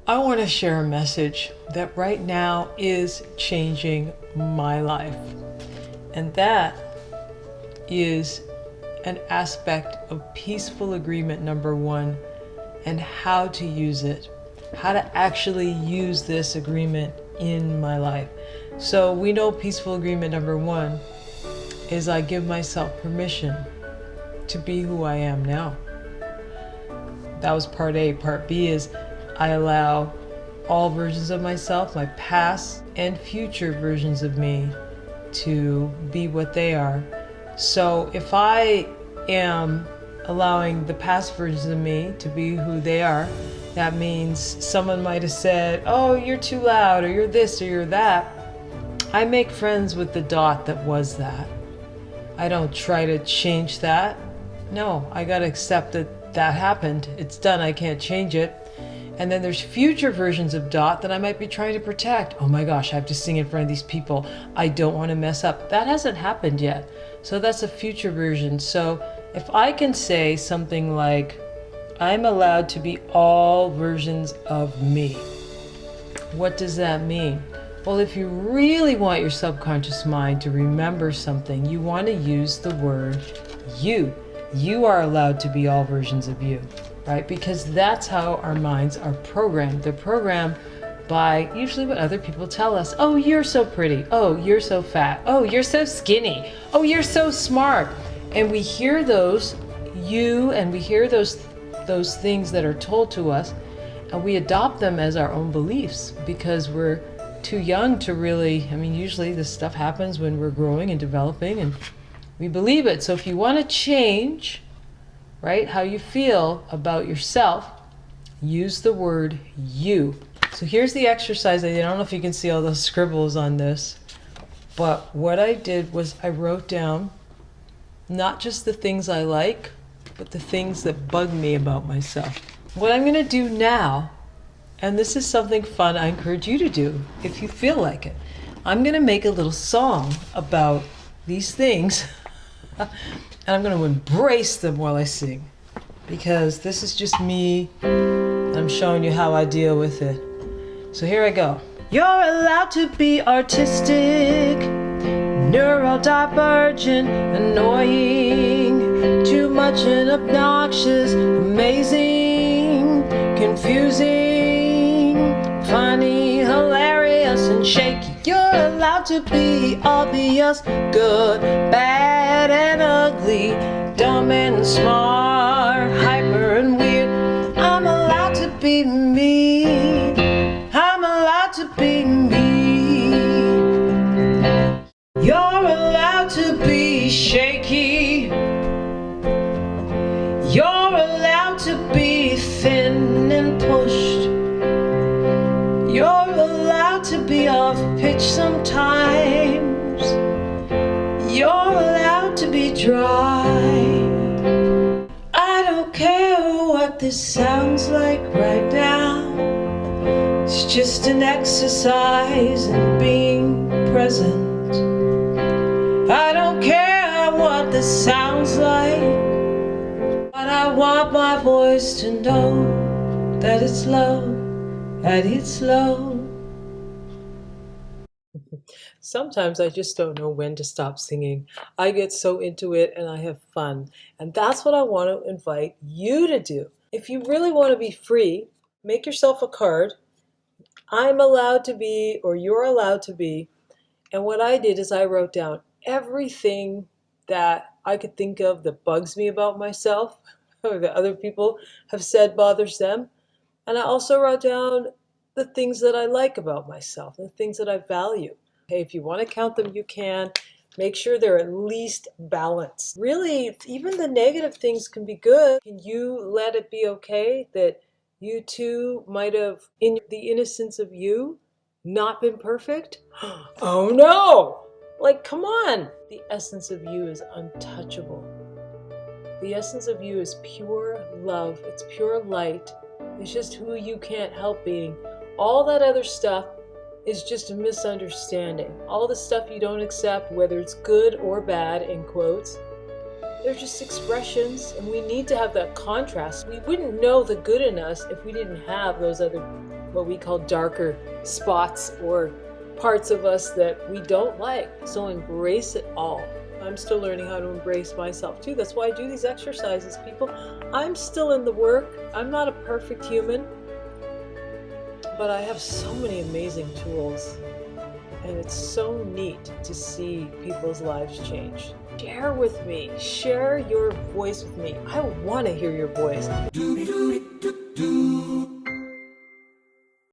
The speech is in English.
I want to share a message that right now is changing my life. And that is an aspect of peaceful agreement number one, and how to use it, how to actually use this agreement in my life. So we know peaceful agreement number one is I give myself permission to be who I am now. That was part A. Part B is I allow all versions of myself, my past and future versions of me, to be what they are. So if I am allowing the past versions of me to be who they are, that means someone might have said, oh, you're too loud, or you're this, or you're that. I make friends with the dot that was that. I don't try to change that. No, I gotta accept that that happened. It's done, I can't change it. And then there's future versions of Dot that I might be trying to protect. Oh my gosh, I have to sing in front of these people. I don't want to mess up. That hasn't happened yet. So that's a future version. So if I can say something like, I'm allowed to be all versions of me. What does that mean? Well, if you really want your subconscious mind to remember something, you want to use the word you. You are allowed to be all versions of you. Right? Because that's how our minds are programmed. They're programmed by usually what other people tell us. Oh, you're so pretty. Oh, you're so fat. Oh, you're so skinny. Oh, you're so smart. And we hear those and we hear those things that are told to us, and we adopt them as our own beliefs because we're too young to really, usually this stuff happens when we're growing and developing and we believe it. So if you want to change, right, how you feel about yourself, use the word you. So here's the exercise. I don't know if you can see all those scribbles on this, but what I did was I wrote down not just the things I like, but the things that bug me about myself. What I'm going to do now, and this is something fun I encourage you to do if you feel like it, I'm going to make a little song about these things. And I'm going to embrace them while I sing, because this is just me. I'm showing you how I deal with it. So here I go. You're allowed to be artistic, neurodivergent, annoying, too much and obnoxious, amazing, confusing, funny, hilarious, and shaky. You're allowed to be obvious, good, bad, and ugly, dumb and smart, hyper and weird. I'm allowed to be me. I'm allowed to be me. You're allowed to be shaky. You're allowed to be thin and pushed. You're allowed to be off pitch sometimes. You're allowed to be dry. I don't care what this sounds like right now. It's just an exercise in being present. I don't care what this sounds like, but I want my voice to know that it's low. That it's low. Sometimes I just don't know when to stop singing. I get so into it and I have fun. And that's what I want to invite you to do. If you really want to be free, make yourself a card. I'm allowed to be, or you're allowed to be. And what I did is I wrote down everything that I could think of that bugs me about myself, or that other people have said bothers them. And I also wrote down the things that I like about myself, the things that I value. Okay, if you want to count them, you can. Make sure they're at least balanced. Really, even the negative things can be good. Can you let it be okay that you too might have, in the innocence of you, not been perfect? Oh no! Like, come on! The essence of you is untouchable. The essence of you is pure love. It's pure light. It's just who you can't help being. All that other stuff is just a misunderstanding. All the stuff you don't accept, whether it's good or bad, in quotes, They're just expressions, and we need to have that contrast. We wouldn't know the good in us if we didn't have those other, what we call darker spots or parts of us that we don't like. So embrace it all. I'm still learning how to embrace myself too. That's why I do these exercises, people. I'm still in the work. I'm not a perfect human, but I have so many amazing tools. And it's so neat to see people's lives change. Share with me. Share your voice with me. I want to hear your voice.